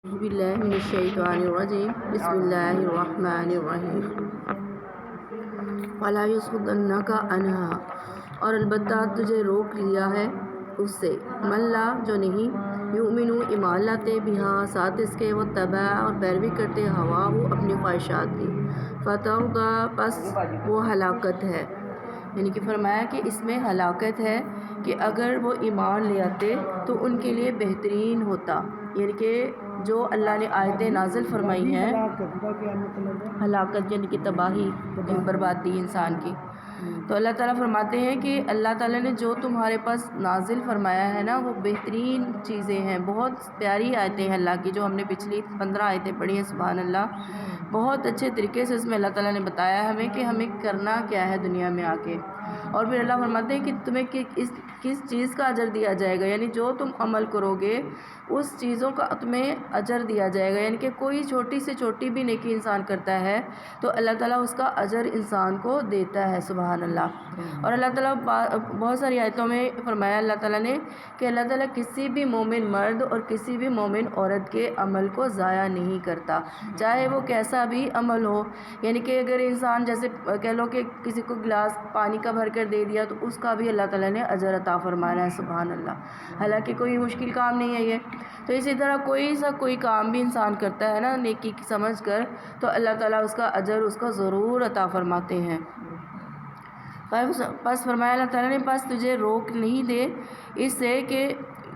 اعوذ باللہ من الشیطان الرجیم بسم اللہ الرحمن الرحیم وَلَا يَصُدَّنَّكَ عَنْهَا، اور البتہ تجھے روک لیا ہے اس سے، من لا جو نہیں، یؤمنو ایمان لاتے، بہا ساتھ اس کے، واتبع اور پیروی کرتے، ہوا وہ اپنی خواہشات کی، فتردی پس وہ ہلاکت ہے، یعنی کہ فرمایا کہ اس میں ہلاکت ہے کہ اگر وہ ایمان لے آتے تو ان کے لیے بہترین ہوتا، یعنی کہ جو اللہ نے آیتیں نازل فرمائی ہیں، ہلاکت یعنی کہ تباہی، بربادی انسان کی، تو اللہ تعالیٰ فرماتے ہیں کہ اللہ تعالیٰ نے جو تمہارے پاس نازل فرمایا ہے نا، وہ بہترین چیزیں ہیں، بہت پیاری آیتیں ہیں اللہ کی، جو ہم نے پچھلی 15 آیتیں پڑھی ہیں، سبحان اللہ، بہت اچھے طریقے سے اس میں اللہ تعالیٰ نے بتایا ہمیں کہ ہمیں کرنا کیا ہے دنیا میں آ کے، اور پھر اللہ فرماتے ہیں کہ تمہیں کس چیز کا اجر دیا جائے گا، یعنی جو تم عمل کرو گے اس چیزوں کا تمہیں اجر دیا جائے گا، یعنی کہ کوئی چھوٹی سے چھوٹی بھی نیکی انسان کرتا ہے تو اللہ تعالیٰ اس کا اجر انسان کو دیتا ہے، سبحان اللہ۔ اور اللہ تعالیٰ بہت ساری آیتوں میں فرمایا اللہ تعالیٰ نے کہ اللہ تعالیٰ کسی بھی مومن مرد اور کسی بھی مومن عورت کے عمل کو ضائع نہیں کرتا، چاہے وہ کیسا بھی عمل ہو، یعنی کہ اگر انسان جیسے کہہ لو کہ کسی کو گلاس پانی کا بھر کر دے دیا تو اس کا بھی اللہ تعالیٰ نے اجر عطا فرمانا ہے، سبحان اللہ، حالانکہ کوئی مشکل کام نہیں ہے یہ، تو اسی طرح کوئی کام بھی انسان کرتا ہے نا نیکی کی سمجھ کر، تو اللہ تعالیٰ اس کا اجر اس کو ضرور عطا فرماتے ہیں۔ پس فرمایا اللہ تعالیٰ نے پس تجھے روک نہیں دے اس سے کہ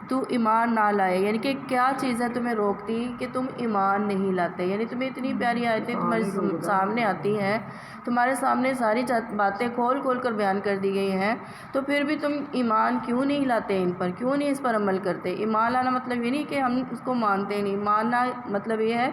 تو ایمان نہ لائے، یعنی کہ کیا چیز ہے تمہیں روکتی کہ تم ایمان نہیں لاتے، یعنی تمہیں اتنی پیاری آیتیں تمہارے سامنے آتی ہیں، تمہارے سامنے ساری باتیں کھول کھول کر بیان کر دی گئی ہیں، تو پھر بھی تم ایمان کیوں نہیں لاتے، ان پر کیوں نہیں اس پر عمل کرتے۔ ایمان لانا مطلب یہ نہیں کہ ہم اس کو مانتے نہیں، ماننا مطلب یہ ہے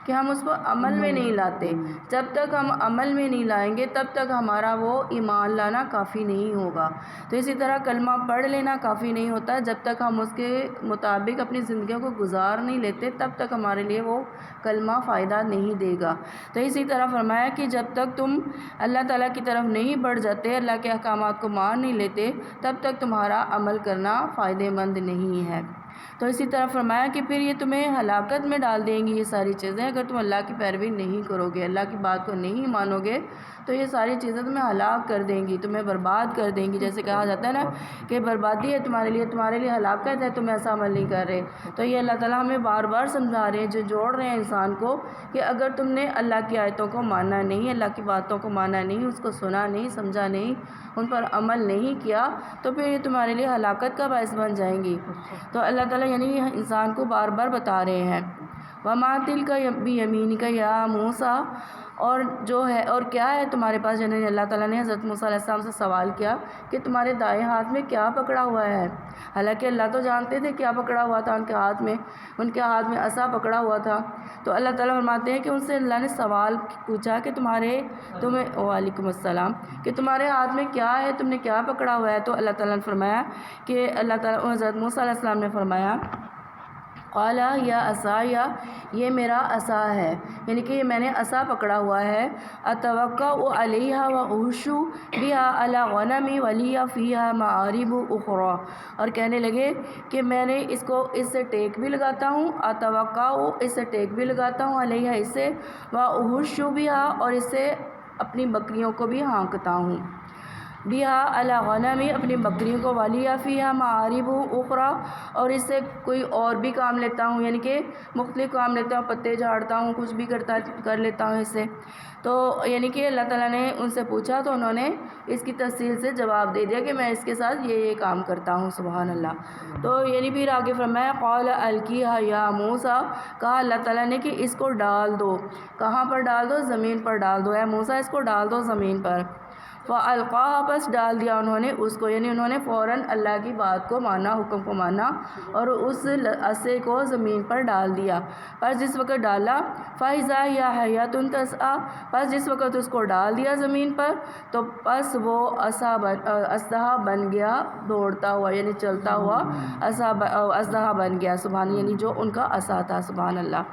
کہ ہم اس کو عمل میں نہیں لاتے، جب تک ہم عمل میں نہیں لائیں گے تب تک ہمارا وہ ایمان لانا کافی نہیں ہوگا، تو اسی طرح کلمہ پڑھ لینا کافی نہیں ہوتا، جب تک ہم اس کے مطابق اپنی زندگیوں کو گزار نہیں لیتے تب تک ہمارے لیے وہ کلمہ فائدہ نہیں دے گا۔ تو اسی طرح فرمایا کہ جب تک تم اللہ تعالیٰ کی طرف نہیں بڑھ جاتے، اللہ کے احکامات کو مان نہیں لیتے، تب تک تمہارا عمل کرنا فائدہ مند نہیں ہے۔ تو اسی طرح فرمایا کہ پھر یہ تمہیں ہلاکت میں ڈال دیں گی یہ ساری چیزیں، اگر تم اللہ کی پیروی نہیں کرو گے، اللہ کی بات کو نہیں مانو گے تو یہ ساری چیزیں تمہیں ہلاک کر دیں گی، تمہیں برباد کر دیں گی، جیسے کہا جاتا ہے نا کہ بربادی ہے تمہارے لیے ہلاکت ہے، تم ایسا عمل نہیں کر رہے، تو یہ اللہ تعالیٰ ہمیں بار بار سمجھا رہے ہیں، جو جوڑ رہے ہیں انسان کو کہ اگر تم نے اللہ کی آیتوں کو ماننا نہیں، اللہ کی باتوں کو ماننا نہیں، اس کو سنا نہیں، سمجھا نہیں، ان پر عمل نہیں کیا تو پھر یہ تمہارے لیے ہلاکت کا باعث بن جائیں گی، تو اللہ تعالیٰ یعنی انسان کو بار بار بتا رہے ہیں۔ وَمَا تِلْكَ بِيَمِينِكَ يَا مُوسیٰ، اور جو ہے اور کیا ہے تمہارے پاس، یعنی اللہ تعالیٰ نے حضرت موسیٰ علیہ السلام سے سوال کیا کہ تمہارے دائیں ہاتھ میں کیا پکڑا ہوا ہے، حالانکہ اللہ تو جانتے تھے کیا پکڑا ہوا تھا ان کے ہاتھ میں عصا پکڑا ہوا تھا، تو اللہ تعالیٰ فرماتے ہیں کہ ان سے اللہ نے سوال پوچھا کہ وعلیکم السلام، کہ تمہارے ہاتھ میں کیا ہے، تم نے کیا پکڑا ہوا ہے، تو اللہ تعالیٰ نے فرمایا کہ حضرت موسیٰ علیہ السلام نے فرمایا قال یا عصای، یہ میرا عصا ہے، یعنی کہ یہ میں نے عصا پکڑا ہوا ہے، اتوکا علیہا واہش بہا علی غنمی ولی فیہا معارب اخری، اور کہنے لگے کہ میں نے اس سے ٹیک بھی لگاتا ہوں، اتوکا اس سے ٹیک بھی لگاتا ہوں، علیہا اس سے، واہش بہا اور اس سے اپنی بکریوں کو بھی ہانکتا ہوں، بہا علی غنمی اپنی بکریوں کو، ولی فیہا معارب اخری اور اس سے کوئی اور بھی کام لیتا ہوں، یعنی کہ مختلف کام لیتا ہوں، پتے جھاڑتا ہوں، کچھ بھی کر لیتا ہوں اس سے، تو یعنی کہ اللہ تعالیٰ نے ان سے پوچھا تو انہوں نے اس کی تفصیل سے جواب دے دیا کہ میں اس کے ساتھ یہ کام کرتا ہوں، سبحان اللہ۔ تو یعنی پھر آگے فرمایا قال القیہا یا موسیٰ، کہا اللہ تعالیٰ نے کہ اس کو ڈال دو، کہاں پر ڈال دو، زمین پر ڈال دو، اے موسیٰ اس کو ڈال دو زمین پر، فَأَلْقَاهَا بس ڈال دیا انہوں نے اس کو، یعنی انہوں نے فوراً اللہ کی بات کو مانا، حکم کو مانا اور اس عصے کو زمین پر ڈال دیا، پس جس وقت ڈالا فَإِذَا هِيَ حَيَّةٌ تَسْعَىٰ، پس جس وقت اس کو ڈال دیا زمین پر تو پس وہ اژدہا بن گیا دوڑتا ہوا، یعنی چلتا ہوا اژدہا بن گیا، سبحان، یعنی جو ان کا عصا تھا، سبحان اللہ،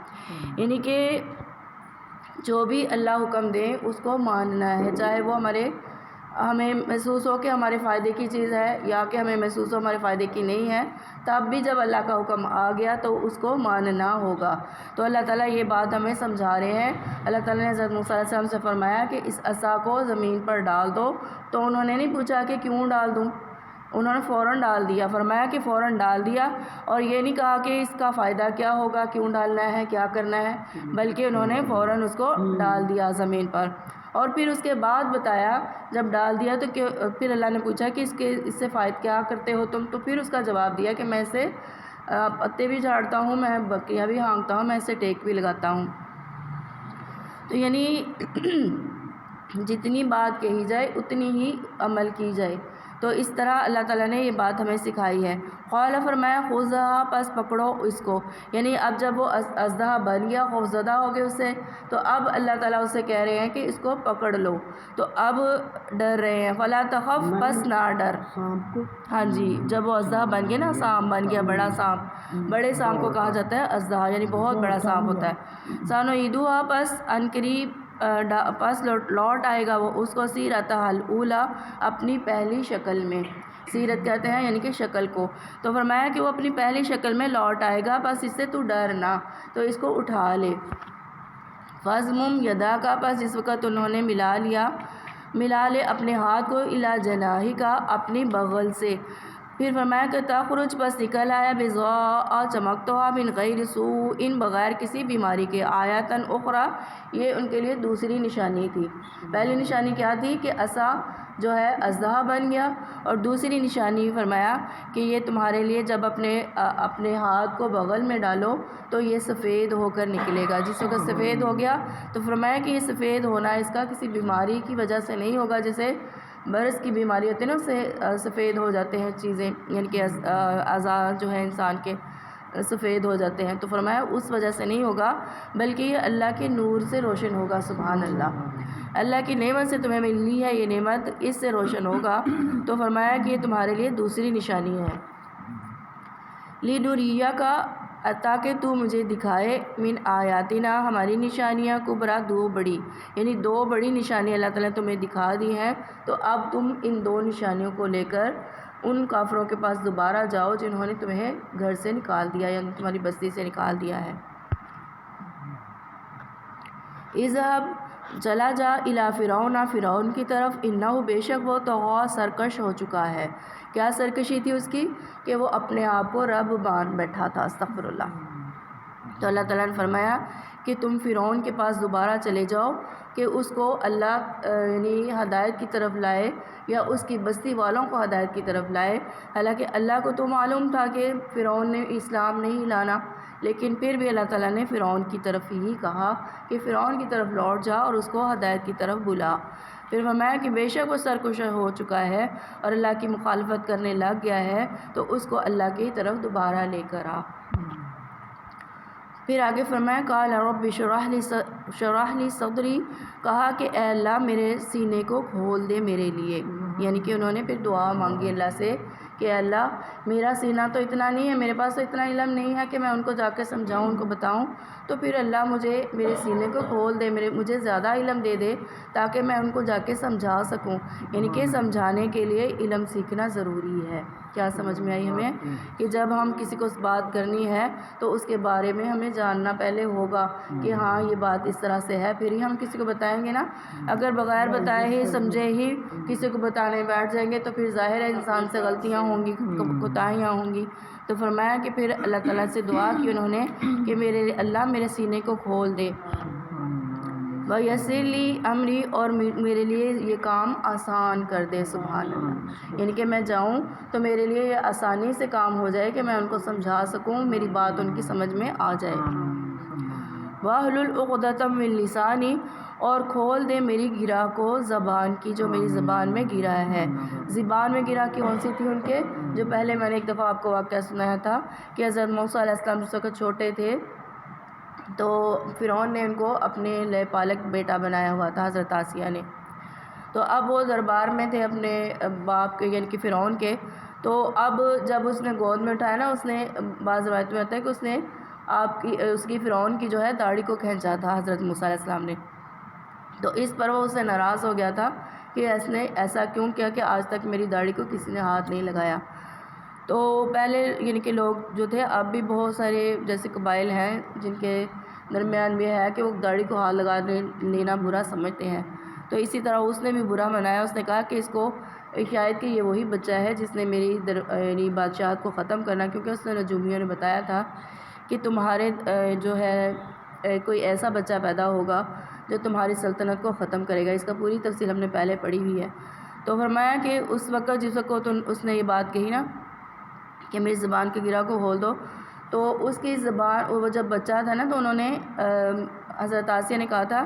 یعنی کہ جو بھی اللہ حکم دے اس کو ماننا ہے، چاہے وہ ہمارے ہمیں محسوس ہو کہ ہمارے فائدے کی چیز ہے یا کہ ہمیں محسوس ہو ہمارے فائدے کی نہیں ہے، تب بھی جب اللہ کا حکم آ گیا تو اس کو ماننا ہوگا۔ تو اللہ تعالیٰ یہ بات ہمیں سمجھا رہے ہیں۔ اللہ تعالیٰ نے حضرت موسیٰ علیہ السلام سے فرمایا کہ اس عصا کو زمین پر ڈال دو، تو انہوں نے نہیں پوچھا کہ کیوں ڈال دوں، انہوں نے فوراً ڈال دیا۔ فرمایا کہ فوراً ڈال دیا، اور یہ نہیں کہا کہ اس کا فائدہ کیا ہوگا، کیوں ڈالنا ہے، کیا کرنا ہے، بلکہ انہوں نے فوراً اس کو ڈال دیا زمین پر۔ اور پھر اس کے بعد بتایا جب ڈال دیا تو پھر اللہ نے پوچھا کہ اس سے فائدہ کیا کرتے ہو تم، تو پھر اس کا جواب دیا کہ میں اسے پتے بھی جھاڑتا ہوں، میں بکریاں بھی ہانکتا ہوں، میں اسے ٹیک بھی لگاتا ہوں۔ تو یعنی جتنی بات کہی جائے اتنی ہی عمل کی جائے۔ تو اس طرح اللہ تعالیٰ نے یہ بات ہمیں سکھائی ہے۔ قال فرمایا خذھا، پس پکڑو اس کو، یعنی اب جب وہ اژدہا بن گیا، خوفزدہ ہو گئے اس سے، تو اب اللہ تعالیٰ اسے کہہ رہے ہیں کہ اس کو پکڑ لو، تو اب ڈر رہے ہیں۔ فلا تخف، پس نہ ڈر۔ ہاں جی، جب وہ اژدہا بن گیا نا، سانپ بن گیا، بڑا سانپ، بڑے سانپ کو کہا جاتا ہے اژدہا، یعنی بہت بڑا سانپ ہوتا ہے۔ سنعیدھا، پس عنقریب پس لوٹ آئے گا وہ اس کو سیرتھا الاولیٰ، اپنی پہلی شکل میں۔ سیرت کہتے ہیں یعنی کہ شکل کو۔ تو فرمایا کہ وہ اپنی پہلی شکل میں لوٹ آئے گا، بس اس سے تو ڈر نہ، تو اس کو اٹھا لے۔ فضمم یدا کا، پس جس وقت انہوں نے ملا لے اپنے ہاتھ کو، الی جناحک، اپنی بغل سے۔ پھر فرمایا کہ تخرج، پس نکل آیا، بضاء، چمکتا، من غیر سوء، بغیر کسی بیماری کے، آیاتن اخری، یہ ان کے لیے دوسری نشانی تھی۔ پہلی نشانی کیا تھی کہ عصا جو ہے اژدہا بن گیا، اور دوسری نشانی فرمایا کہ یہ تمہارے لیے جب اپنے ہاتھ کو بغل میں ڈالو تو یہ سفید ہو کر نکلے گا۔ جس وقت سفید ہو گیا تو فرمایا کہ یہ سفید ہونا اس کا کسی بیماری کی وجہ سے نہیں ہوگا، جیسے برس کی بیماری ہوتی ہے نا، اس سے سفید ہو جاتے ہیں چیزیں، یعنی کہ اعضاء جو ہیں انسان کے سفید ہو جاتے ہیں، تو فرمایا اس وجہ سے نہیں ہوگا، بلکہ یہ اللہ کے نور سے روشن ہوگا۔ سبحان اللہ، اللہ کی نعمت سے تمہیں ملی ہے یہ نعمت، اس سے روشن ہوگا۔ تو فرمایا کہ یہ تمہارے لیے دوسری نشانی ہے۔ لِنُرِیَّکَ، تاکہ تو مجھے دکھائے، من آیاتنا، ہماری نشانیاں، کبریٰ، دو بڑی، یعنی دو بڑی نشانیاں اللہ تعالیٰ نے تمہیں دکھا دی ہیں، تو اب تم ان دو نشانیوں کو لے کر ان کافروں کے پاس دوبارہ جاؤ جنہوں نے تمہیں گھر سے نکال دیا یا تمہاری بستی سے نکال دیا ہے۔ اذهب، چلا جا، الی فرعون، فرعون کی طرف، انہ، بے شک وہ طغیٰ، سرکش ہو چکا ہے۔ کیا سرکشی تھی اس کی؟ کہ وہ اپنے آپ کو رب مان بیٹھا تھا، استغفر اللہ۔ تو اللہ تعالیٰ نے فرمایا کہ تم فرعون کے پاس دوبارہ چلے جاؤ کہ اس کو اللہ یعنی ہدایت کی طرف لائے، یا اس کی بستی والوں کو ہدایت کی طرف لائے۔ حالانکہ اللہ کو تو معلوم تھا کہ فرعون نے اسلام نہیں لانا، لیکن پھر بھی اللہ تعالیٰ نے فرعون کی طرف ہی کہا کہ فرعون کی طرف لوٹ جا اور اس کو ہدایت کی طرف بلا۔ پھر فرمایا کہ بے شک وہ سرکش ہو چکا ہے اور اللہ کی مخالفت کرنے لگ گیا ہے، تو اس کو اللہ کی طرف دوبارہ لے کر آ۔ پھر آگے فرمایا قال رب اشرح لی صدری، کہا کہ اے اللہ میرے سینے کو کھول دے میرے لیے، یعنی کہ انہوں نے پھر دعا مانگی اللہ سے کہ اے اللہ میرا سینہ تو اتنا نہیں ہے، میرے پاس تو اتنا علم نہیں ہے کہ میں ان کو جا کے سمجھاؤں، ان کو بتاؤں، تو پھر اللہ مجھے میرے سینے کو کھول دے، مجھے زیادہ علم دے دے تاکہ میں ان کو جا کے سمجھا سکوں، یعنی کہ سمجھانے کے لیے علم سیکھنا ضروری ہے۔ کیا سمجھ میں آئی ہمیں؟ کہ جب ہم کسی کو بات کرنی ہے تو اس کے بارے میں ہمیں جاننا پہلے ہوگا کہ ہاں یہ بات اس طرح سے ہے، پھر ہی ہم کسی کو بتائیں گے نا۔ اگر بغیر بتائے ہی سمجھے ہی کسی کو بتانے بیٹھ جائیں گے تو پھر ظاہر ہے انسان سے غلطیاں ہوں گی، کوتاہیاں ہوں گی۔ تو فرمایا کہ پھر اللہ تعالیٰ سے دعا کی انہوں نے کہ اللہ میرے سینے کو کھول دے، وَيَسِّرْ لِي أَمْرِي، اور میرے لیے یہ کام آسان کر دے۔ سبحان اللہ، یعنی کہ میں جاؤں تو میرے لیے یہ آسانی سے کام ہو جائے کہ میں ان کو سمجھا سکوں، میری بات ان کی سمجھ میں آ جائے۔ وَاحْلُلْ عُقْدَةً مِّن لِّسَانِي، اور کھول دے میری گرہ کو، زبان کی، جو میری زبان میں گرہ ہے۔ زبان میں گرہ کون سی تھی ان کے؟ جو پہلے میں نے ایک دفعہ آپ کو واقعہ سنایا تھا کہ حضرت موسیٰ علیہ السلام جس وقت چھوٹے تھے تو فرعون نے ان کو اپنے لے پالک بیٹا بنایا ہوا تھا، حضرت آسیہ نے۔ تو اب وہ دربار میں تھے اپنے باپ کے یعنی کہ فرعون کے، تو اب جب اس نے گود میں اٹھایا نا، اس نے بعض روایت میں آتا ہے کہ اس نے اس کی فرعون کی جو ہے داڑھی کو کھینچا تھا حضرت موسیٰ علیہ السلام نے، تو اس پر وہ اس سے ناراض ہو گیا تھا کہ کہ اس نے ایسا کیوں کیا کہ آج تک میری داڑھی کو کسی نے ہاتھ نہیں لگایا۔ تو پہلے یعنی کہ لوگ جو تھے، اب بھی بہت سارے جیسے قبائل ہیں جن کے درمیان بھی ہے کہ وہ داڑھی کو ہاتھ لگا لینا برا سمجھتے ہیں، تو اسی طرح اس نے بھی برا منایا۔ اس نے کہا کہ اس کو شاید کہ یہ وہی بچہ ہے جس نے میری یعنی بادشاہت کو ختم کرنا، کیونکہ اس نے نجومیوں نے بتایا تھا کہ تمہارے جو ہے کوئی ایسا بچہ پیدا ہوگا جو تمہاری سلطنت کو ختم کرے گا۔ اس کا پوری تفصیل ہم نے پہلے پڑھی ہوئی ہے۔ تو فرمایا کہ اس وقت جس وقت اس نے یہ بات کہی نا کہ میری زبان کے گرہ کو کھول دو، تو اس کی زبان، وہ جب بچہ تھا نا، تو انہوں نے حضرت آسیہ نے کہا تھا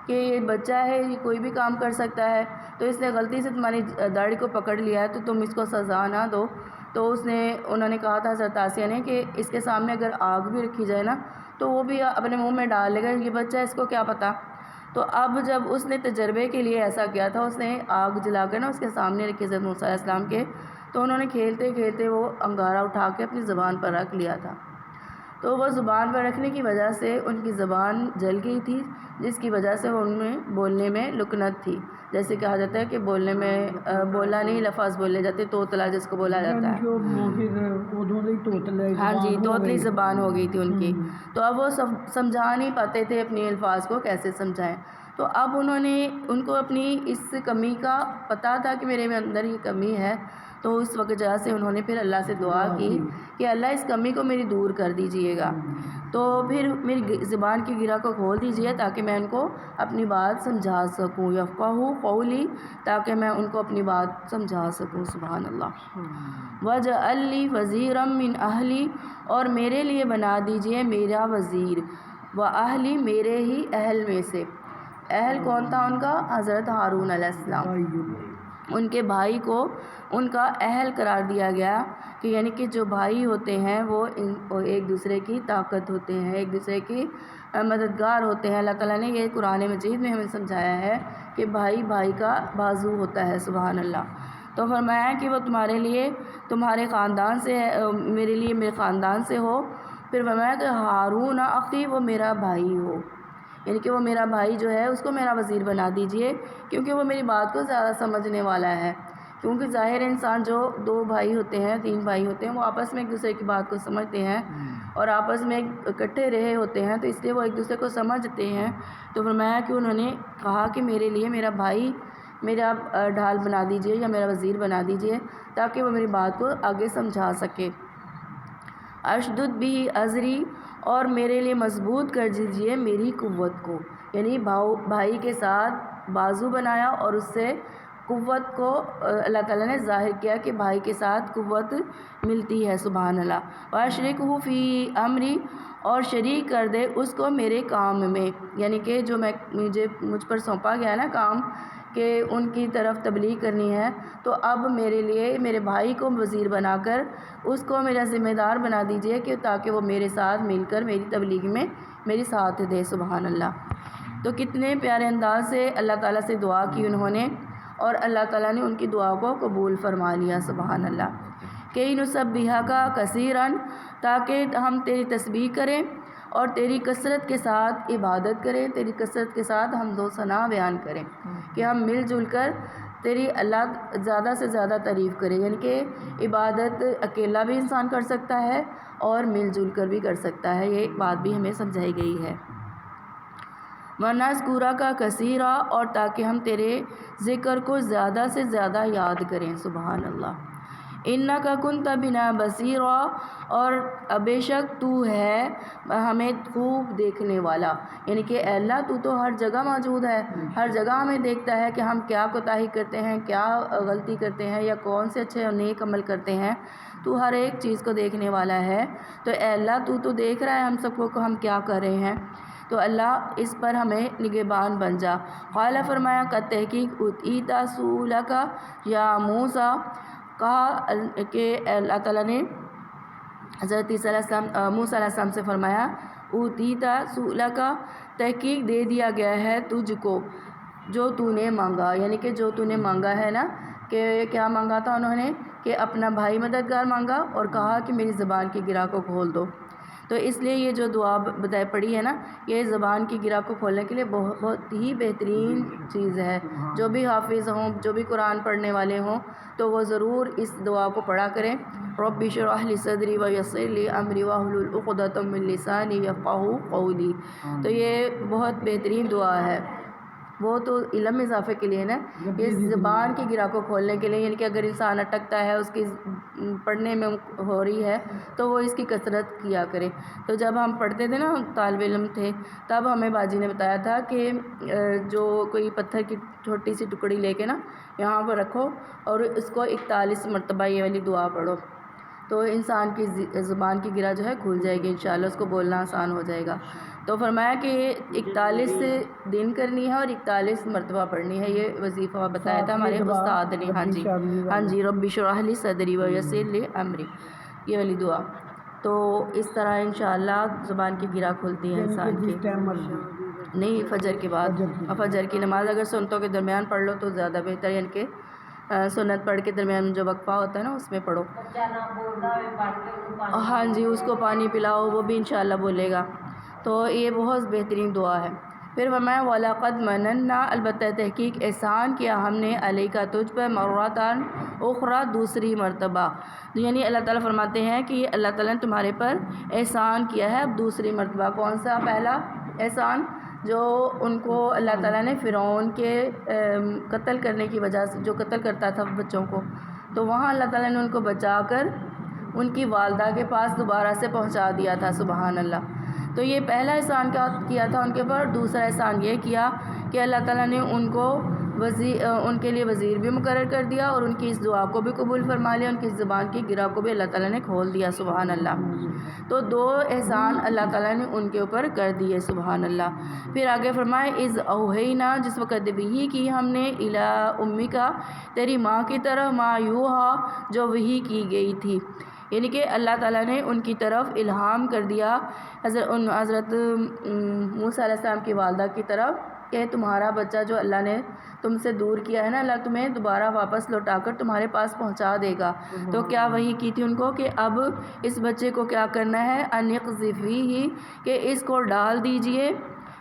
کہ یہ بچہ ہے، یہ کوئی بھی کام کر سکتا ہے، تو اس نے غلطی سے تمہاری داڑھی کو پکڑ لیا ہے، تو تم اس کو سزا نہ دو۔ تو انہوں نے کہا تھا حضرت آسیہ نے کہ اس کے سامنے اگر آگ بھی رکھی جائے نا تو وہ بھی اپنے منہ میں ڈال لے گا، یہ بچہ اس کو کیا پتہ۔ تو اب جب اس نے تجربے کے لیے ایسا کیا تھا، اس نے آگ جلا کر نا اس کے سامنے رکھی حضرت موسیٰ علیہ السلام کے، تو انہوں نے کھیلتے کھیلتے وہ انگارہ اٹھا کے اپنی زبان پر رکھ لیا تھا۔ تو وہ زبان پر رکھنے کی وجہ سے ان کی زبان جل گئی تھی، جس کی وجہ سے ان میں بولنے میں لکنت تھی۔ جیسے کہا جاتا ہے کہ بولنے میں بولا نہیں لفظ بولے جاتے، توتلا جس کو بولا جاتا ہے، ہاں جی، توتلی زبان ہو گئی تھی ان کی۔ تو اب وہ سمجھا نہیں پاتے تھے اپنے الفاظ کو کیسے سمجھائیں۔ تو اب ان کو اپنی اس کمی کا پتہ تھا کہ میرے اندر یہ کمی ہے، تو اس وجہ سے انہوں نے پھر اللہ سے دعا کی کہ اللہ اس کمی کو میری دور کر دیجئے گا، تو پھر میری زبان کی گرہ کو کھول دیجئے تاکہ میں ان کو اپنی بات سمجھا سکوں، یفقہوا قولی، تاکہ میں ان کو اپنی بات سمجھا سکوں۔ سبحان اللہ۔ وَاجْعَل لِّي وَزِيرًا مِّنْ أَهْلِي، اور میرے لیے بنا دیجئے میرا وزیر، وَأَهْلِي، میرے ہی اہل میں سے۔ اہل کون تھا ان کا؟ حضرت ہارون علیہ السلام۔ ان کے بھائی کو ان کا اہل قرار دیا گیا کہ یعنی کہ جو بھائی ہوتے ہیں وہ ایک دوسرے کی طاقت ہوتے ہیں، ایک دوسرے کی مددگار ہوتے ہیں۔ اللہ تعالیٰ نے یہ قرآن مجید میں ہمیں سمجھایا ہے کہ بھائی بھائی کا بازو ہوتا ہے۔ سبحان اللہ۔ تو فرمایا کہ وہ تمہارے لیے تمہارے خاندان سے ہے، میرے لیے میرے خاندان سے ہو۔ پھر فرمایا کہ ہارون اخی، وہ میرا بھائی ہو، یعنی کہ وہ میرا بھائی جو ہے اس کو میرا وزیر بنا دیجئے، کیونکہ وہ میری بات کو زیادہ سمجھنے والا ہے۔ کیونکہ ظاہر انسان جو 2 بھائی ہوتے ہیں، 3 بھائی ہوتے ہیں، وہ آپس میں ایک دوسرے کی بات کو سمجھتے ہیں اور آپس میں اکٹھے رہے ہوتے ہیں، تو اس لیے وہ ایک دوسرے کو سمجھتے ہیں۔ تو فرمایا کہ انہوں نے کہا کہ میرے لیے میرا بھائی میرا ڈھال بنا دیجئے یا میرا وزیر بنا دیجئے تاکہ وہ میری بات کو آگے سمجھا سکے۔ اشدد بھی ازری، اور میرے لیے مضبوط کر دیجئے میری قوت کو، یعنی بھائی کے ساتھ بازو بنایا اور اس سے قوت کو اللہ تعالیٰ نے ظاہر کیا کہ بھائی کے ساتھ قوت ملتی ہے۔ سبحان اللہ۔ وَأَشْرِكْهُ فِي أَمْرِي، اور شریک کر دے اس کو میرے کام میں، یعنی کہ جو مجھ پر سونپا گیا نا کام کہ ان کی طرف تبلیغ کرنی ہے، تو اب میرے لیے میرے بھائی کو وزیر بنا کر اس کو میرا ذمہ دار بنا دیجئے کہ تاکہ وہ میرے ساتھ مل کر میری تبلیغ میں میری ساتھ دے۔ سبحان اللہ۔ تو کتنے پیارے انداز سے اللہ تعالیٰ سے دعا کی انہوں نے، اور اللہ تعالیٰ نے ان کی دعا کو قبول فرما لیا۔ سبحان اللہ۔ کہ نسبحک کثیرا، تاکہ ہم تیری تسبیح کریں اور تیری کثرت کے ساتھ عبادت کریں، تیری کثرت کے ساتھ حمد و ثنا بیان کریں، کہ ہم مل جل کر تیری اللہ زیادہ سے زیادہ تعریف کریں، یعنی کہ عبادت اکیلا بھی انسان کر سکتا ہے اور مل جل کر بھی کر سکتا ہے، یہ بات بھی ہمیں سمجھائی گئی ہے۔ وَنَذْكُرَكَ كَثِيرًا، اور تاکہ ہم تیرے ذکر کو زیادہ سے زیادہ یاد کریں۔ سبحان اللہ۔ اِنَّكَ كُنْتَ بِنَا بَصِيرًا، اور بے شک تو ہے ہمیں خوب دیکھنے والا، یعنی کہ اے اللہ تو تو ہر جگہ موجود ہے، ہر جگہ ہمیں دیکھتا ہے کہ ہم کیا کوتاہی کرتے ہیں، کیا غلطی کرتے ہیں، یا کون سے اچھے اور نیک عمل کرتے ہیں، تو ہر ایک چیز کو دیکھنے والا ہے۔ تو اے اللہ تو تو دیکھ رہا ہے ہم سب کو ہم کیا کر رہے ہیں، تو اللہ اس پر ہمیں نگہبان بن جا۔ قال، فرمایا، قد تحقیق اوتیت سؤلک یا موسیٰ، کہا کہ اللہ تعالیٰ نے حضرت موسیٰ علیہ السلام سے فرمایا، اوتیت سؤلک، تحقیق دے دیا گیا ہے تجھ کو جو تو نے مانگا، یعنی کہ جو تو نے مانگا ہے نا، کہ کیا مانگا تھا انہوں نے کہ اپنا بھائی مددگار مانگا اور کہا کہ میری زبان کی گرہ کو کھول دو۔ تو اس لیے یہ جو دعا بتائی پڑھی ہے نا، یہ زبان کی گرہ کو کھولنے کے لیے بہت ہی بہترین چیز ہے۔ جو بھی حافظ ہوں، جو بھی قرآن پڑھنے والے ہوں، تو وہ ضرور اس دعا کو پڑھا کریں۔ رب اشرح لی صدری ویسر لی امری واحلل عقدۃ من لسانی یفقہوا قولی۔ تو یہ بہت بہترین دعا ہے، وہ تو علم اضافے کے لیے نا، یہ زبان کی گرہ کو کھولنے کے لیے، یعنی کہ اگر انسان اٹکتا ہے، اس کی پڑھنے میں ہو رہی ہے، تو وہ اس کی کثرت کیا کرے۔ تو جب ہم پڑھتے تھے نا، طالب علم تھے، تب ہمیں باجی نے بتایا تھا کہ جو کوئی پتھر کی چھوٹی سی ٹکڑی لے کے نا یہاں پر رکھو اور اس کو 41 مرتبہ یہ والی دعا پڑھو، تو انسان کی زبان کی گرہ جو ہے کھل جائے گی انشاءاللہ، اس کو بولنا آسان ہو جائے گا۔ تو فرمایا کہ 41 دن کرنی ہے اور 41 مرتبہ پڑھنی ہے، یہ وظیفہ بتایا تھا ہمارے استاد نے۔ ہاں جی، رب اشرح لی صدری ویسر لی امری، یہ والی دعا۔ تو اس طرح انشاءاللہ زبان کی گرہ کھلتی ہے انسان کی۔ نہیں، فجر کے بعد، فجر کی نماز اگر سنتوں کے درمیان پڑھ لو تو زیادہ بہتر، یعنی کہ سنت پڑھ کے درمیان میں جو وقفہ ہوتا ہے نا اس میں پڑھو۔ ہاں جی، اس کو پانی پلاؤ، وہ بھی انشاءاللہ بولے گا۔ تو یہ بہت بہترین دعا ہے۔ پھر فرمایا وَلَقَدْ مَنَنَّا، البتہ تحقیق احسان کیا ہم نے، علیک تجھ پر، مرتان اخرى، دوسری مرتبہ۔ یعنی اللہ تعالیٰ فرماتے ہیں کہ اللہ تعالیٰ نے تمہارے پر احسان کیا ہے اب دوسری مرتبہ۔ کون سا؟ پہلا احسان جو ان کو اللہ تعالیٰ نے فرعون کے قتل کرنے کی وجہ سے، جو قتل کرتا تھا بچوں کو، تو وہاں اللہ تعالیٰ نے ان کو بچا کر ان کی والدہ کے پاس دوبارہ سے پہنچا دیا تھا، سبحان اللہ۔ تو یہ پہلا احسان کیا تھا ان کے اوپر۔ دوسرا احسان یہ کیا کہ اللہ تعالیٰ نے ان کو ان کے لیے وزیر بھی مقرر کر دیا اور ان کی اس دعا کو بھی قبول فرما لیا، ان کی زبان کی گرہ کو بھی اللہ تعالیٰ نے کھول دیا، سبحان اللہ۔ تو 2 احسان اللہ تعالیٰ نے ان کے اوپر کر دیے، سبحان اللہ۔ پھر آگے فرمائے اذ اوحینا، جس وقت وحی کی ہم نے، الی امیک، تیری ماں کی طرف، ما یوحا، جو وحی کی گئی تھی، یعنی کہ اللہ تعالیٰ نے ان کی طرف الہام کر دیا حضرت موسیٰ علیہ السلام کی والدہ کی طرف کہ تمہارا بچہ جو اللہ نے تم سے دور کیا ہے نا، اللہ تمہیں دوبارہ واپس لوٹا کر تمہارے پاس پہنچا دے گا۔ تو کیا وحی کی تھی ان کو کہ اب اس بچے کو کیا کرنا ہے، ان اقذفیہ، کہ اس کو ڈال دیجئے،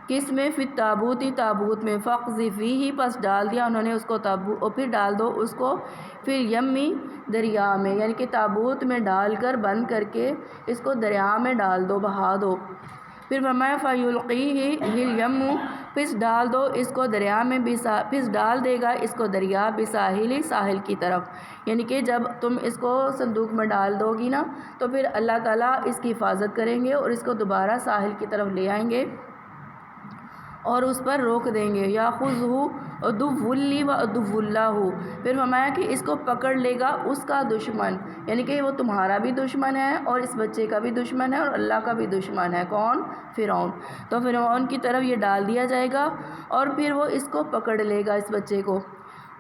کس میں، فی التابوت، تابوت میں، فاقذفیہ، پس ڈال دیا انہوں نے اس کو تابوت، اور پھر ڈال دو اس کو، پھر یمی، دریا میں، یعنی کہ تابوت میں ڈال کر بند کر کے اس کو دریا میں ڈال دو، بہا دو۔ پھر فرمایا فَيُلْقِيهِ الْيَمُّ، پس ڈال دو اس کو دریا میں، پس ڈال دے گا اس کو دریا، بساحل، ساحل کی طرف، یعنی کہ جب تم اس کو صندوق میں ڈال دو گی نا تو پھر اللہ تعالیٰ اس کی حفاظت کریں گے اور اس کو دوبارہ ساحل کی طرف لے آئیں گے اور اس پر روک دیں گے۔ یاخذہ عدو لی و عدو اللہ، پھر فرمایا کہ اس کو پکڑ لے گا اس کا دشمن، یعنی کہ وہ تمہارا بھی دشمن ہے اور اس بچے کا بھی دشمن ہے اور اللہ کا بھی دشمن ہے، کون؟ فرعون۔ تو فرعون کی طرف یہ ڈال دیا جائے گا اور پھر وہ اس کو پکڑ لے گا، اس بچے کو۔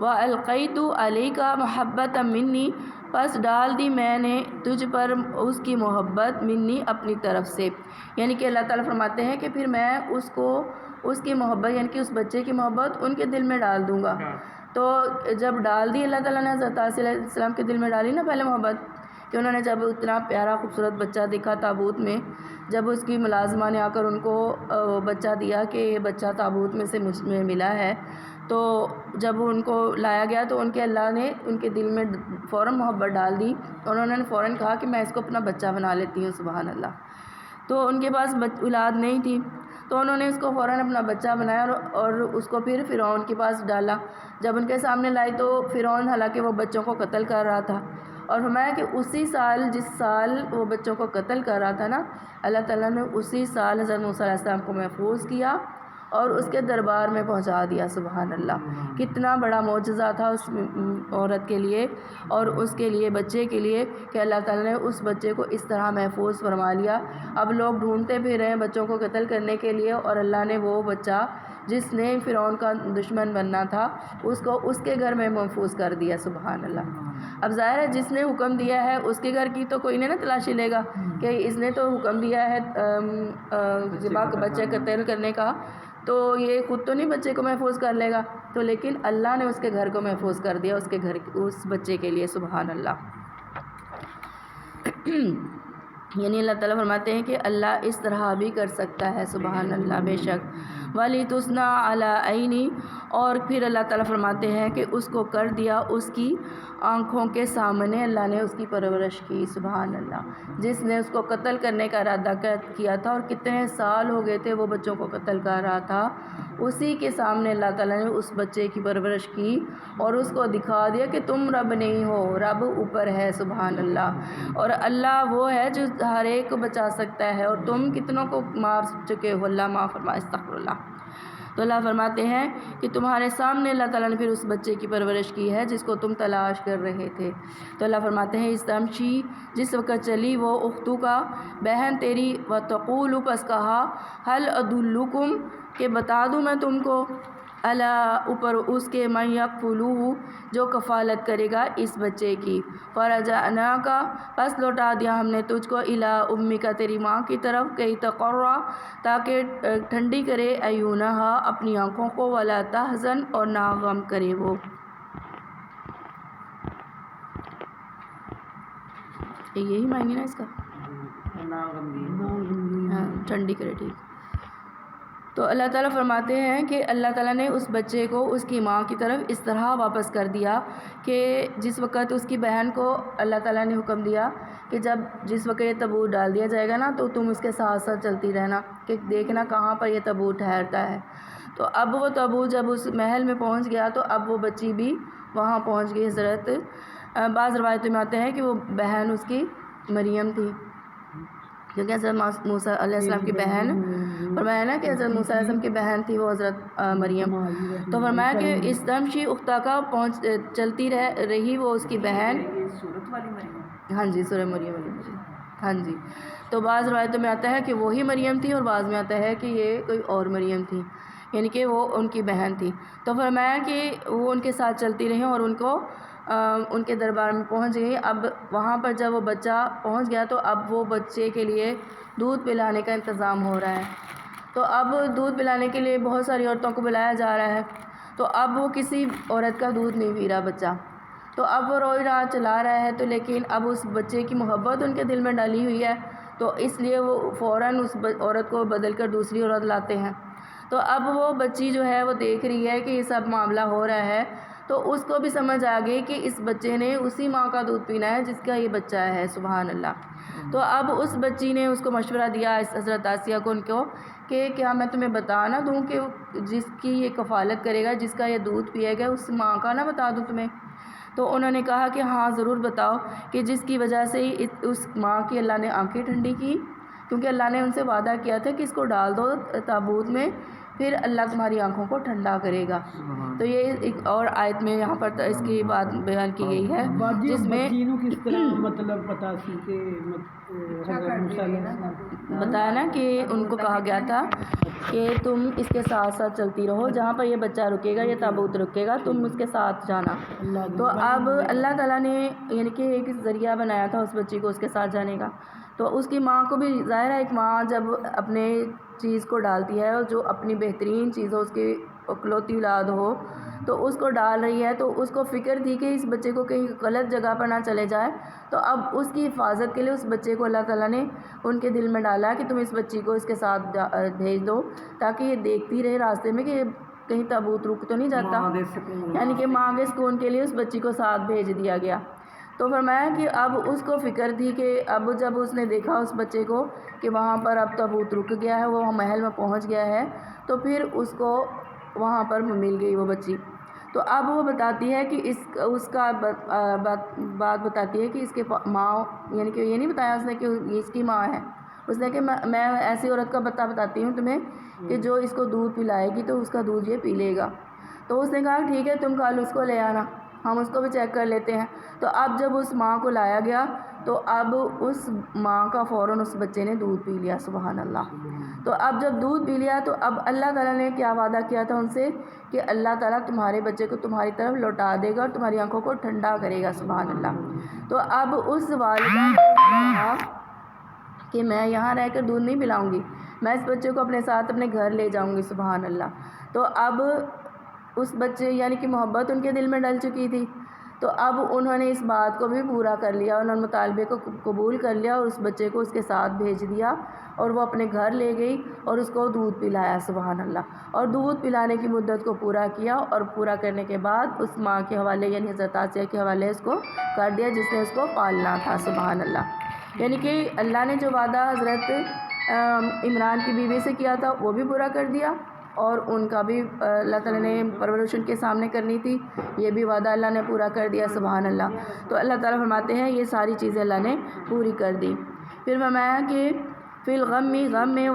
وَأَلْقَيْتُ عَلَيْكَ مَحَبَّةً مِّنِّي، پس ڈال دی میں نے تجھ پر اس کی محبت، منی، اپنی طرف سے، یعنی کہ اللہ تعالیٰ فرماتے ہیں کہ پھر میں اس کو، اس کی محبت، یعنی کہ اس بچے کی محبت ان کے دل میں ڈال دوں گا۔ تو جب ڈال دی اللہ تعالیٰ نے حضرت عیسیٰ علیہ السلام کے دل میں ڈالی نا پہلے محبت، کہ انہوں نے جب اتنا پیارا خوبصورت بچہ دیکھا تابوت میں، جب اس کی ملازمہ نے آ کر ان کو بچہ دیا کہ یہ بچہ تابوت میں سے مجھ میں ملا ہے، تو جب ان کو لایا گیا تو ان کے اللہ نے ان کے دل میں فوراً محبت ڈال دی اور انہوں نے فوراً کہا کہ میں اس کو اپنا بچہ بنا لیتی ہوں، سبحان اللہ۔ تو ان کے پاس اولاد نہیں تھی تو انہوں نے اس کو فوراً اپنا بچہ بنایا اور اس کو پھر فرعون کے پاس ڈالا۔ جب ان کے سامنے لائی تو فرعون حالانکہ وہ بچوں کو قتل کر رہا تھا، اور فرمایا کہ اسی سال، جس سال وہ بچوں کو قتل کر رہا تھا نا، اللہ تعالیٰ نے اسی سال حضرت موسیٰ علیہ السلام کو محفوظ کیا اور اس کے دربار میں پہنچا دیا، سبحان اللہ۔ کتنا بڑا معجزہ تھا اس عورت کے لیے اور اس کے لیے، بچے کے لیے، کہ اللہ تعالیٰ نے اس بچے کو اس طرح محفوظ فرما لیا۔ اب لوگ ڈھونڈتے پھر رہے ہیں بچوں کو قتل کرنے کے لیے، اور اللہ نے وہ بچہ جس نے فرعون کا دشمن بننا تھا اس کو اس کے گھر میں محفوظ کر دیا، سبحان اللہ۔ اب ظاہر ہے جس نے حکم دیا ہے اس کے گھر کی تو کوئی نہیں نا تلاشی لے گا کہ اس نے تو حکم دیا ہے بچے قتل کرنے کا، تو یہ خود تو نہیں بچے کو محفوظ کر لے گا، تو لیکن اللہ نے اس کے گھر کو محفوظ کر دیا، اس کے گھر، اس بچے کے لیے، سبحان اللہ۔ یعنی اللہ تعالیٰ فرماتے ہیں کہ اللہ اس طرح بھی کر سکتا ہے، سبحان اللہ، بے شک ولی تسنا علی عینی، اور پھر اللہ تعالیٰ فرماتے ہیں کہ اس کو کر دیا اس کی آنکھوں کے سامنے، اللہ نے اس کی پرورش کی، سبحان اللہ، جس نے اس کو قتل کرنے کا ارادہ کیا تھا اور کتنے سال ہو گئے تھے وہ بچوں کو قتل کر رہا تھا، اسی کے سامنے اللہ تعالیٰ نے اس بچے کی پرورش کی اور اس کو دکھا دیا کہ تم رب نہیں ہو، رب اوپر ہے، سبحان اللہ، اور اللہ وہ ہے جو ہر ایک کو بچا سکتا ہے، اور تم کتنوں کو مار چکے ہو، اللہ معاف فرما، استغفر اللہ۔ تو اللہ فرماتے ہیں کہ تمہارے سامنے اللہ تعالیٰ نے پھر اس بچے کی پرورش کی ہے جس کو تم تلاش کر رہے تھے۔ تو اللہ فرماتے ہیں استمشی، جس وقت چلی وہ اختو کا، بہن تیری، وتقول، پس کہا، هل ادلکم، کہ بتا دوں میں تم کو، اللہ اوپر اس کے، من یکفلوہ، جو کفالت کرے گا اس بچے کی، فرجعناک، پس لوٹا دیا ہم نے تجھ کو، الی امک، تیری ماں کی طرف، کئی تقر، تاکہ ٹھنڈی کرے، اعینہا، اپنی آنکھوں کو، ولا تحزن، اور نہ غم کرے وہ۔ یہی معنی نا اس کا، ہاں، ٹھنڈی کرے، ٹھیک۔ تو اللہ تعالیٰ فرماتے ہیں کہ اللہ تعالیٰ نے اس بچے کو اس کی ماں کی طرف اس طرح واپس کر دیا کہ جس وقت اس کی بہن کو اللہ تعالیٰ نے حکم دیا کہ جس وقت یہ تابوت ڈال دیا جائے گا نا تو تم اس کے ساتھ ساتھ چلتی رہنا کہ دیکھنا کہاں پر یہ تابوت ٹھہرتا ہے۔ تو اب وہ تابوت جب اس محل میں پہنچ گیا تو اب وہ بچی بھی وہاں پہنچ گئی۔ حضرت بعض روایتوں میں آتے ہیں کہ وہ بہن اس کی مریم تھی، کیونکہ حضرت موسیٰ علیہ السلام کی بہن، فرمایا نا کہ حضرت موسیٰ علیہ السلام کی بہن تھی وہ حضرت مریم، تو فرمایا کہ استمشی اختہ کا چلتی رہی وہ اس کی بہن، ہاں جی، سورہ مریم والی مریم، ہاں جی۔ تو بعض روایتوں میں آتا ہے کہ وہی مریم تھی اور بعض میں آتا ہے کہ یہ کوئی اور مریم تھی، یعنی کہ وہ ان کی بہن تھی۔ تو فرمایا کہ وہ ان کے ساتھ چلتی رہیں اور ان کے دربار میں پہنچ گئی۔ اب وہاں پر جب وہ بچہ پہنچ گیا تو اب وہ بچے کے لیے دودھ پلانے کا انتظام ہو رہا ہے۔ تو اب دودھ پلانے کے لیے بہت ساری عورتوں کو بلایا جا رہا ہے، تو اب وہ کسی عورت کا دودھ نہیں پی رہا بچہ، تو اب وہ روئی رہا، چلا رہا ہے، تو لیکن اب اس بچے کی محبت ان کے دل میں ڈلی ہوئی ہے، تو اس لیے وہ فوراً اس عورت کو بدل کر دوسری عورت لاتے ہیں۔ تو اب وہ بچی جو ہے وہ دیکھ رہی ہے کہ یہ سب معاملہ ہو رہا ہے، تو اس کو بھی سمجھ آ گئی کہ اس بچے نے اسی ماں کا دودھ پینا ہے جس کا یہ بچہ ہے، سبحان اللہ۔ تو اب اس بچی نے اس کو مشورہ دیا، اس حضرت آسیہ کو، ان کو، کہ کیا میں تمہیں بتا نہ دوں کہ جس کی یہ کفالت کرے گا، جس کا یہ دودھ پیے گا، اس ماں کا نہ بتا دوں تمہیں؟ تو انہوں نے کہا کہ ہاں ضرور بتاؤ، کہ جس کی وجہ سے اس ماں کی اللہ نے آنکھیں ٹھنڈی کی، کیونکہ اللہ نے ان سے وعدہ کیا تھا کہ اس کو ڈال دو تابوت میں، پھر اللہ تمہاری آنکھوں کو ٹھنڈا کرے گا۔ تو یہ ایک اور آیت میں یہاں پر اس کی بات بیان کی گئی ہے، جس میں مطلب بتایا نا کہ ان کو کہا گیا تھا کہ تم اس کے ساتھ ساتھ چلتی رہو، جہاں پر یہ بچہ رکے گا، یہ تابوت رکے گا، تم اس کے ساتھ جانا۔ تو اب اللہ تعالیٰ نے یعنی کہ ایک ذریعہ بنایا تھا اس بچی کو اس کے ساتھ جانے کا۔ تو اس کی ماں کو بھی ظاہر ہے، ایک ماں جب اپنے چیز کو ڈالتی ہے اور جو اپنی بہترین چیز ہو، اس کی اکلوتی اولاد ہو، تو اس کو ڈال رہی ہے، تو اس کو فکر تھی کہ اس بچے کو کہیں غلط جگہ پر نہ چلے جائے، تو اب اس کی حفاظت کے لیے اس بچے کو اللہ تعالیٰ نے ان کے دل میں ڈالا کہ تم اس بچی کو اس کے ساتھ بھیج دو، تاکہ یہ دیکھتی رہے راستے میں کہ یہ کہیں تابوت رک تو نہیں جاتا، یعنی کہ ماں کے سکون کے لیے اس بچی کو ساتھ بھیج دیا گیا۔ تو فرمایا کہ اب اس کو فکر تھی کہ اب جب اس نے دیکھا اس بچے کو کہ وہاں پر اب تابوت رک گیا ہے، وہ محل میں پہنچ گیا ہے، تو پھر اس کو وہاں پر مل گئی وہ بچی۔ تو اب وہ بتاتی ہے کہ اس کا بات بتاتی ہے کہ اس کے ماں، یعنی کہ یہ نہیں بتایا اس نے کہ یہ اس کی ماں ہے، اس نے کہ میں ایسی عورت کا بتاتی ہوں تمہیں کہ جو اس کو دودھ پلائے گی تو اس کا دودھ یہ پی لے گا۔ تو اس نے کہا ٹھیک ہے، تم کل اس کو لے آنا، ہم اس کو بھی چیک کر لیتے ہیں۔ تو اب جب اس ماں کو لایا گیا تو اب اس ماں کا فوراً اس بچے نے دودھ پی لیا، سبحان اللہ۔ تو اب جب دودھ پی لیا تو اب اللہ تعالیٰ نے کیا وعدہ کیا تھا ان سے کہ اللہ تعالیٰ تمہارے بچے کو تمہاری طرف لوٹا دے گا اور تمہاری آنکھوں کو ٹھنڈا کرے گا، سبحان اللہ۔ تو اب اس والدہ نے کہا کہ میں یہاں رہ کر دودھ نہیں پلاؤں گی، میں اس بچے کو اپنے ساتھ اپنے گھر لے جاؤں گی، سبحان اللہ۔ تو اب اس بچے یعنی کہ محبت ان کے دل میں ڈل چکی تھی، تو اب انہوں نے اس بات کو بھی پورا کر لیا، انہوں نے مطالبے کو قبول کر لیا اور اس بچے کو اس کے ساتھ بھیج دیا اور وہ اپنے گھر لے گئی اور اس کو دودھ پلایا، سبحان اللہ، اور دودھ پلانے کی مدت کو پورا کیا اور پورا کرنے کے بعد اس ماں کے حوالے یعنی حضرت آسیہ کے حوالے اس کو کر دیا جس نے اس کو پالنا تھا، سبحان اللہ۔ یعنی کہ اللہ نے جو وعدہ حضرت عمران کی بیوی سے کیا تھا وہ بھی پورا کر دیا، اور ان کا بھی اللہ تعالیٰ نے پرورش ان کے سامنے کرنی تھی، یہ بھی وعدہ اللہ نے پورا کر دیا، سبحان اللہ۔ تو اللہ تعالیٰ فرماتے ہیں یہ ساری چیزیں اللہ نے پوری کر دی۔ پھر فرمایا کہ فی الغم غم میں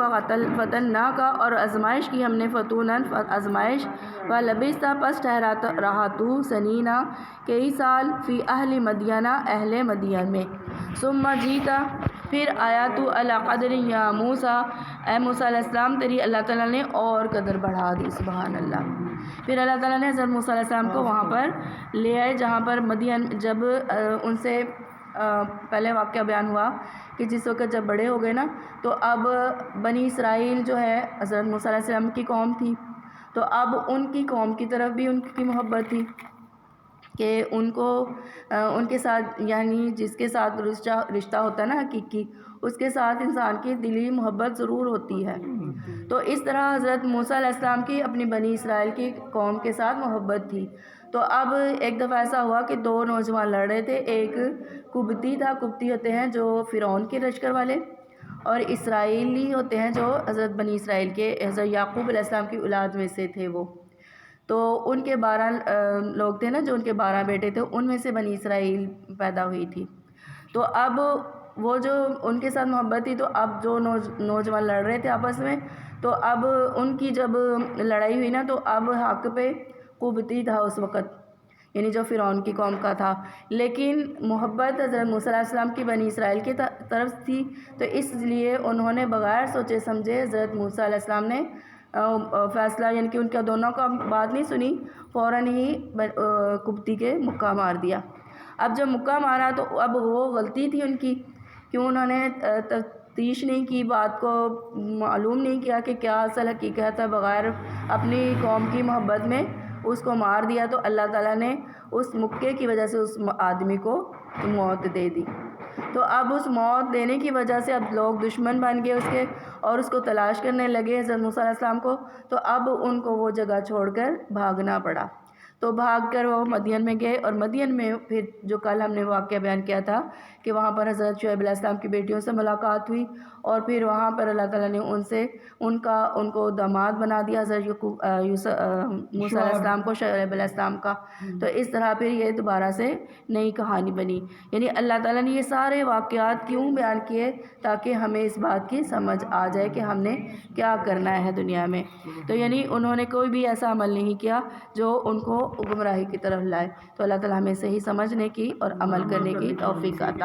فتنا کا، اور آزمائش کی ہم نے فتونن آزمائش، و لبثت پس ٹھہراتا رہا تو سنینا کئی سال، فی اہل مدینہ اہل مدین میں، ثم جیتا پھر آیا تو علی قدر یا موسیٰ اے موسیٰ علیہ السلام تیری اللہ تعالیٰ نے اور قدر بڑھا دی، سبحان اللہ۔ پھر اللہ تعالیٰ نے حضرت موسیٰ علیہ السلام کو وہاں پر لے آئے جہاں پر مدین، جب ان سے پہلے واقعہ بیان ہوا کہ جس وقت جب بڑے ہو گئے نا تو اب بنی اسرائیل جو ہے حضرت موسیٰ علیہ السلام کی قوم تھی، تو اب ان کی قوم کی طرف بھی ان کی محبت تھی کہ ان کو ان کے ساتھ یعنی جس کے ساتھ رشتہ ہوتا ہے نا حقیقی، اس کے ساتھ انسان کی دلی محبت ضرور ہوتی ہے۔ تو اس طرح حضرت موسیٰ علیہ السلام کی اپنی بنی اسرائیل کی قوم کے ساتھ محبت تھی۔ تو اب ایک دفعہ ایسا ہوا کہ دو نوجوان لڑ رہے تھے، ایک قبطی تھا، قبطی ہوتے ہیں جو فرعون کے لشکر والے، اور اسرائیلی ہوتے ہیں جو حضرت بنی اسرائیل کے حضرت یعقوب علیہ السلام کی اولاد میں سے تھے وہ۔ تو ان کے 12 لوگ تھے نا، جو ان کے 12 بیٹے تھے، ان میں سے بنی اسرائیل پیدا ہوئی تھی۔ تو اب وہ جو ان کے ساتھ محبت تھی، تو اب جو نوجوان لڑ رہے تھے آپس میں، تو اب ان کی جب لڑائی ہوئی نا تو اب حق پہ قبطی تھا اس وقت، یعنی جو فرعون کی قوم کا تھا، لیکن محبت حضرت موسیٰ علیہ السلام کی بنی اسرائیل کی طرف تھی، تو اس لیے انہوں نے بغیر سوچے سمجھے حضرت موسیٰ علیہ السلام نے فیصلہ یعنی کہ ان کا دونوں کا بات نہیں سنی، فوراً ہی قبطی کے مکہ مار دیا۔ اب جب مکہ مارا تو اب وہ غلطی تھی ان کی، کیوں انہوں نے تفتیش نہیں کی، بات کو معلوم نہیں کیا کہ کیا اصل حقیقت ہے، بغیر اپنی قوم کی محبت میں اس کو مار دیا، تو اللہ تعالیٰ نے اس مکے کی وجہ سے اس آدمی کو موت دے دی۔ تو اب اس موت دینے کی وجہ سے اب لوگ دشمن بن گئے اس کے، اور اس کو تلاش کرنے لگے حضرت موسیٰ علیہ السلام کو، تو اب ان کو وہ جگہ چھوڑ کر بھاگنا پڑا۔ تو بھاگ کر وہ مدین میں گئے، اور مدین میں پھر جو کل ہم نے واقعہ بیان کیا تھا کہ وہاں پر حضرت شعیب علیہ السلام کی بیٹیوں سے ملاقات ہوئی، اور پھر وہاں پر اللہ تعالیٰ نے ان کو داماد بنا دیا حضرت موسیٰ علیہ السلام کو، شعیب علیہ السلام کا۔ تو اس طرح پھر یہ دوبارہ سے نئی کہانی بنی، یعنی اللہ تعالیٰ نے یہ سارے واقعات کیوں بیان کیے؟ تاکہ ہمیں اس بات کی سمجھ آ جائے کہ ہم نے کیا کرنا ہے دنیا میں۔ تو یعنی انہوں نے کوئی بھی ایسا عمل نہیں کیا جو ان کو گمراہی کی طرف لائے۔ تو اللہ تعالیٰ ہمیں صحیح سمجھنے کی اور عمل کرنے کی توفیق عطا